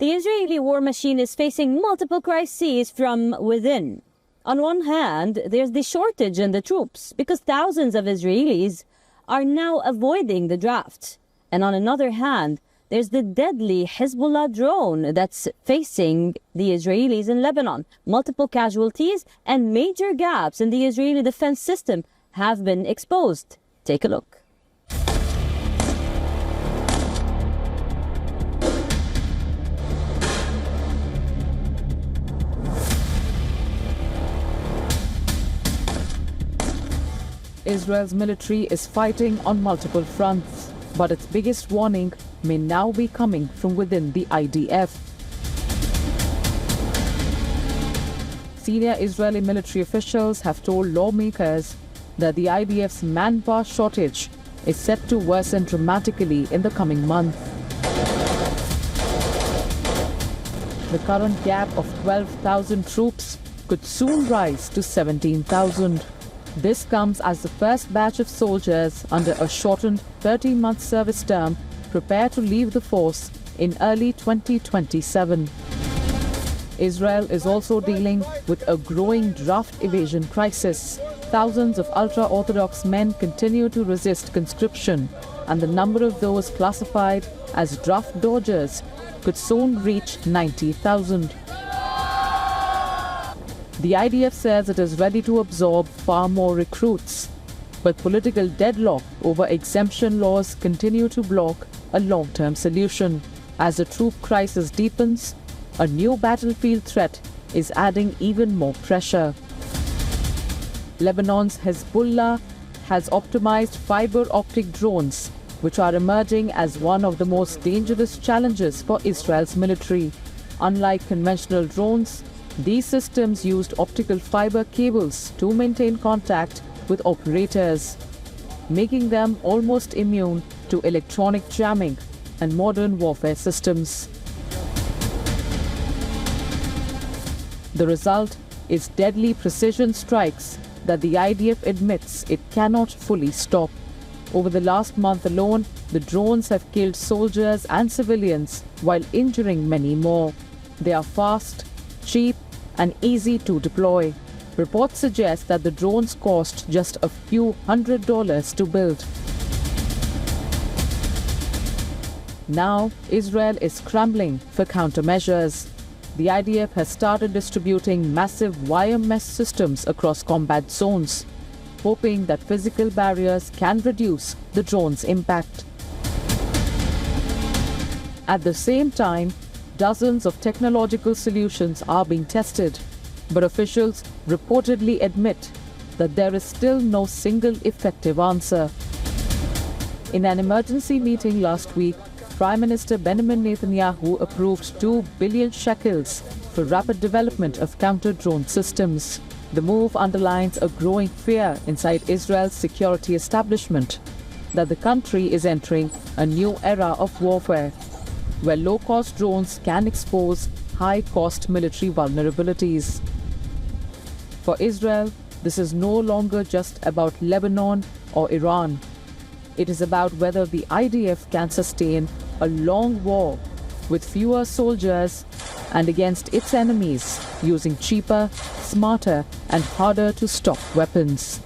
The Israeli war machine is facing multiple crises from within. On one hand, there's the shortage in the troops because thousands of Israelis are now avoiding the draft. And on another hand, there's the deadly Hezbollah drone that's facing the Israelis in Lebanon. Multiple casualties and major gaps in the Israeli defense system have been exposed. Take a look. Israel's military is fighting on multiple fronts, but its biggest warning may now be coming from within the IDF. Senior Israeli military officials have told lawmakers that the IDF's manpower shortage is set to worsen dramatically in the coming month. The current gap of 12,000 troops could soon rise to 17,000. This comes as the first batch of soldiers under a shortened 13-month service term prepare to leave the force in early 2027. Israel is also dealing with a growing draft evasion crisis. Thousands of ultra-Orthodox men continue to resist conscription, and the number of those classified as draft dodgers could soon reach 90,000. The IDF says it is ready to absorb far more recruits, but political deadlock over exemption laws continue to block a long-term solution. As the troop crisis deepens, a new battlefield threat is adding even more pressure. Lebanon's Hezbollah has optimized fiber optic drones, which are emerging as one of the most dangerous challenges for Israel's military. Unlike conventional drones, these systems used optical fiber cables to maintain contact with operators, making them almost immune to electronic jamming and modern warfare systems. The result is deadly precision strikes that the IDF admits it cannot fully stop. Over the last month alone, the drones have killed soldiers and civilians while injuring many more. They are fast, cheap, and easy to deploy. Reports suggest that the drones cost just a few $100s to build. Now, Israel is scrambling for countermeasures. The IDF has started distributing massive wire mesh systems across combat zones, hoping that physical barriers can reduce the drone's impact. At the same time, dozens of technological solutions are being tested, but officials reportedly admit that there is still no single effective answer. In an emergency meeting last week, Prime Minister Benjamin Netanyahu approved 2 billion shekels for rapid development of counter-drone systems. The move underlines a growing fear inside Israel's security establishment that the country is entering a new era of warfare, where low-cost drones can expose high-cost military vulnerabilities. For Israel, this is no longer just about Lebanon or Iran. It is about whether the IDF can sustain a long war with fewer soldiers and against its enemies using cheaper, smarter, and harder-to-stop weapons.